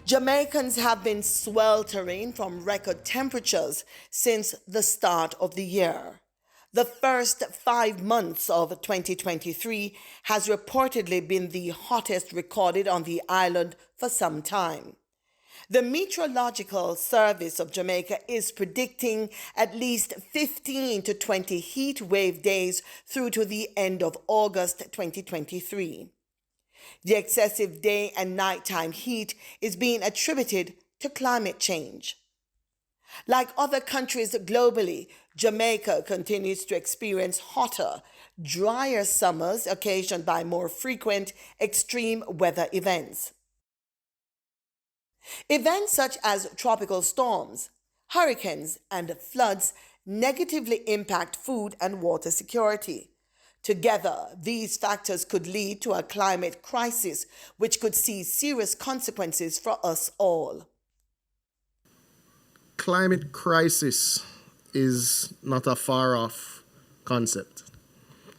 Jamaicans have been sweltering from record temperatures since the start of the year. The first 5 months of 2023 has reportedly been the hottest recorded on the island for some time. The Meteorological Service of Jamaica is predicting at least 15 to 20 heat wave days through to the end of August 2023. The excessive day and nighttime heat is being attributed to climate change. Like other countries globally, Jamaica continues to experience hotter, drier summers occasioned by more frequent extreme weather events. Events such as tropical storms, hurricanes, and floods negatively impact food and water security. Together, these factors could lead to a climate crisis which could see serious consequences for us all. Climate crisis is not a far-off concept.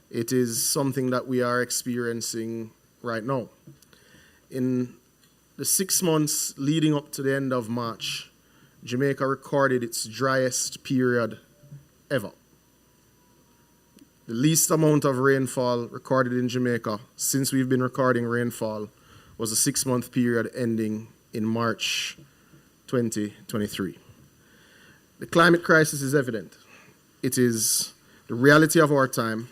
It is something that we are experiencing right now. In the 6 months leading up to the end of March, Jamaica recorded its driest period ever. The least amount of rainfall recorded in Jamaica since we've been recording rainfall was a 6-month period ending in March 2023. The climate crisis is evident. It is the reality of our time,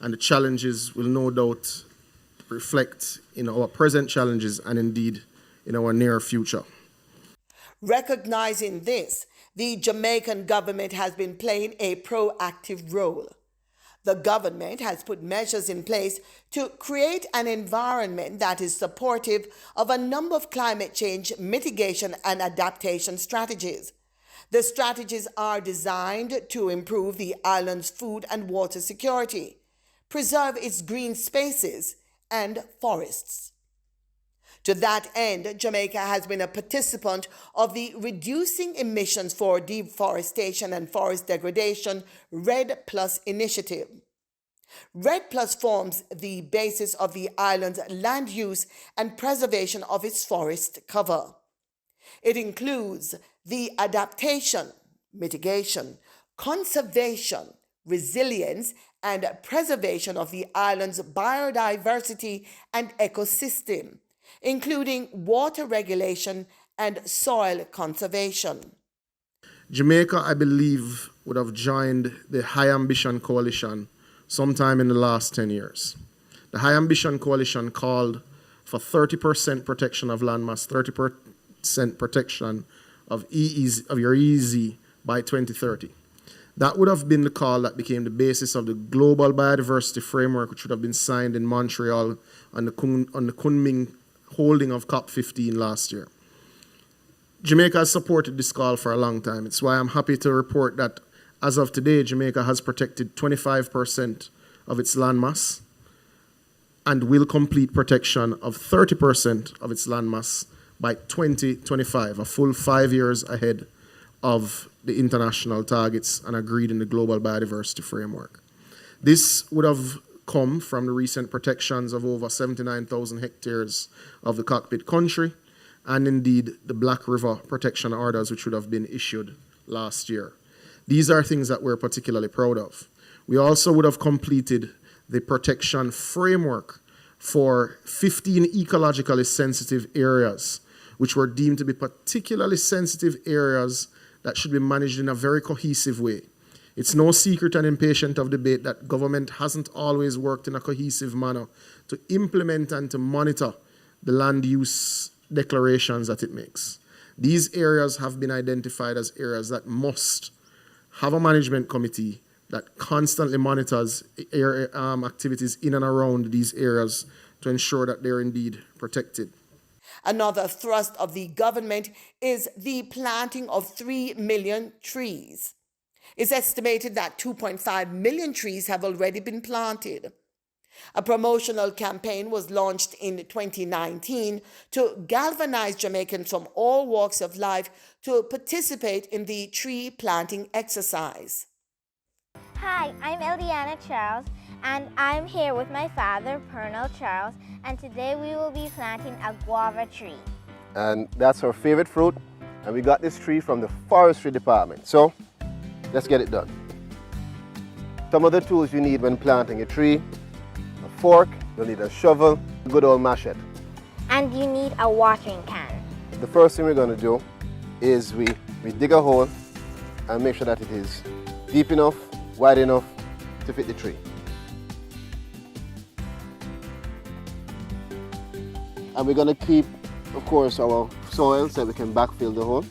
and the challenges will no doubt reflect in our present challenges and indeed in our near future. Recognizing this, the Jamaican government has been playing a proactive role. The government has put measures in place to create an environment that is supportive of a number of climate change mitigation and adaptation strategies. The strategies are designed to improve the island's food and water security, preserve its green spaces and forests. To that end, Jamaica has been a participant of the Reducing Emissions for Deforestation and Forest Degradation RED Plus initiative. RED Plus forms the basis of the island's land use and preservation of its forest cover. It includes the adaptation, mitigation, conservation, resilience, and preservation of the island's biodiversity and ecosystem, including water regulation and soil conservation. Jamaica, I believe, would have joined the High Ambition Coalition sometime in the last 10 years. The High Ambition Coalition called for 30% protection of landmass, 30% protection of your EEZ by 2030. That would have been the call that became the basis of the Global Biodiversity Framework, which would have been signed in Montreal on the Kunming holding of COP15 last year. Jamaica has supported this call for a long time. It's why I'm happy to report that as of today, Jamaica has protected 25% of its landmass and will complete protection of 30% of its landmass by 2025, a full 5 years ahead of the international targets and agreed in the Global Biodiversity Framework. This would have come from the recent protections of over 79,000 hectares of the cockpit country and indeed the Black River protection orders which would have been issued last year. These are things that we're particularly proud of. We also would have completed the protection framework for 15 ecologically sensitive areas, which were deemed to be particularly sensitive areas that should be managed in a very cohesive way. It's no secret and impatient of debate that government hasn't always worked in a cohesive manner to implement and to monitor the land use declarations that it makes. These areas have been identified as areas that must have a management committee that constantly monitors activities in and around these areas to ensure that they're indeed protected. Another thrust of the government is the planting of 3 million trees. It's estimated that 2.5 million trees have already been planted. A promotional campaign was launched in 2019 to galvanize Jamaicans from all walks of life to participate in the tree planting exercise. Hi, I'm Eliana Charles, and I'm here with my father, Pernell Charles, and today we will be planting a guava tree. and that's our favorite fruit. And we got this tree from the forestry department. So let's get it done. Some of the tools you need when planting a tree: a fork, you'll need a shovel, a good old machete. And you need a watering can. The first thing we're going to do is we dig a hole and make sure that it is deep enough, wide enough to fit the tree. And we're going to keep, of course, our soil so that we can backfill the hole.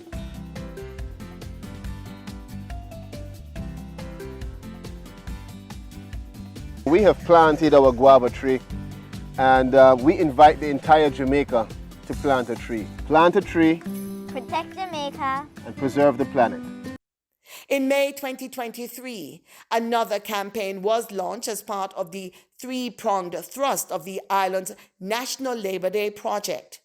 We have planted our guava tree, and we invite the entire Jamaica to plant a tree. Plant a tree, Protect Jamaica, and preserve the planet. In May 2023, another campaign was launched as part of the three-pronged thrust of the island's National Labor Day project.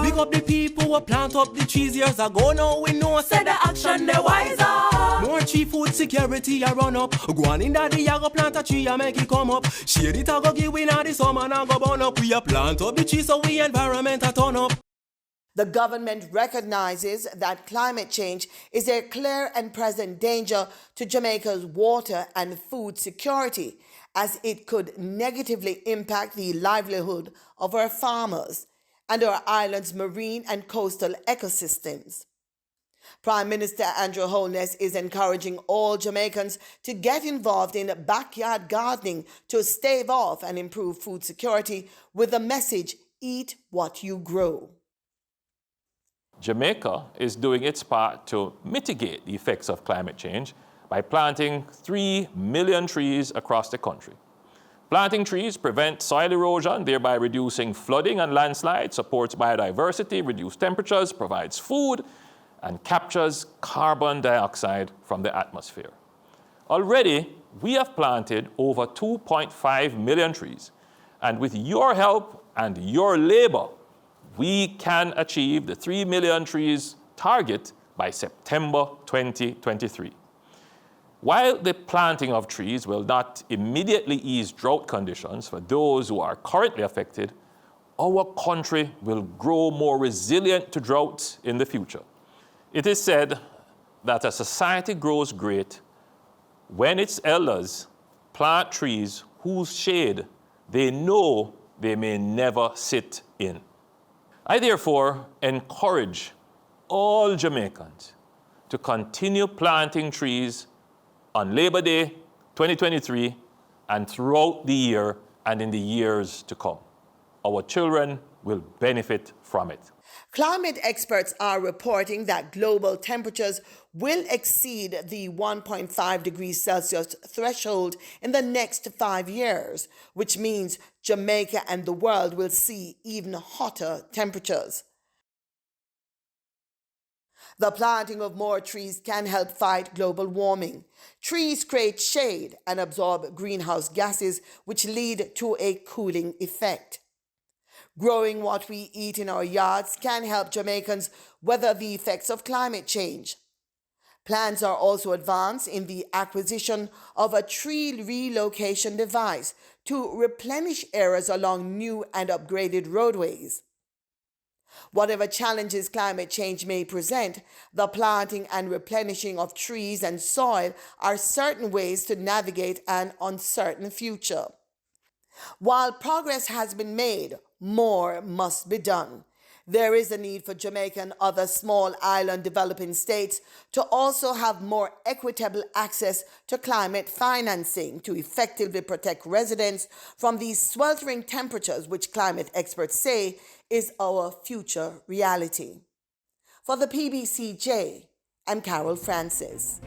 Big up the people who plant up the trees years ago. Now we know, say the action they wiser. More tree food security a run up. Go on in that the go plant a tree and make it come up. Shade it a go give we now the summer and go burn up. We a plant up the tree so we environment a turn up. The government recognizes that climate change is a clear and present danger to Jamaica's water and food security, as it could negatively impact the livelihood of our farmers and our island's marine and coastal ecosystems. Prime Minister Andrew Holness is encouraging all Jamaicans to get involved in backyard gardening to stave off and improve food security with the message, "Eat what you grow." Jamaica is doing its part to mitigate the effects of climate change by planting 3 million trees across the country. Planting trees prevents soil erosion, thereby reducing flooding and landslides, supports biodiversity, reduces temperatures, provides food, and captures carbon dioxide from the atmosphere. Already, we have planted over 2.5 million trees, and with your help and your labor, we can achieve the 3 million trees target by September 2023. While the planting of trees will not immediately ease drought conditions for those who are currently affected, our country will grow more resilient to droughts in the future. It is said that a society grows great when its elders plant trees whose shade they know they may never sit in. I therefore encourage all Jamaicans to continue planting trees on Labor Day 2023 and throughout the year and in the years to come. Our children will benefit from it. Climate experts are reporting that global temperatures will exceed the 1.5 degrees Celsius threshold in the next 5 years, which means Jamaica and the world will see even hotter temperatures. The planting of more trees can help fight global warming. Trees create shade and absorb greenhouse gases, which lead to a cooling effect. Growing what we eat in our yards can help Jamaicans weather the effects of climate change. Plans are also advanced in the acquisition of a tree relocation device to replenish areas along new and upgraded roadways. Whatever challenges climate change may present, the planting and replenishing of trees and soil are certain ways to navigate an uncertain future. While progress has been made, more must be done. There is a need for Jamaica and other small island developing states to also have more equitable access to climate financing to effectively protect residents from these sweltering temperatures, which climate experts say is our future reality. For the PBCJ, I'm Carol Francis.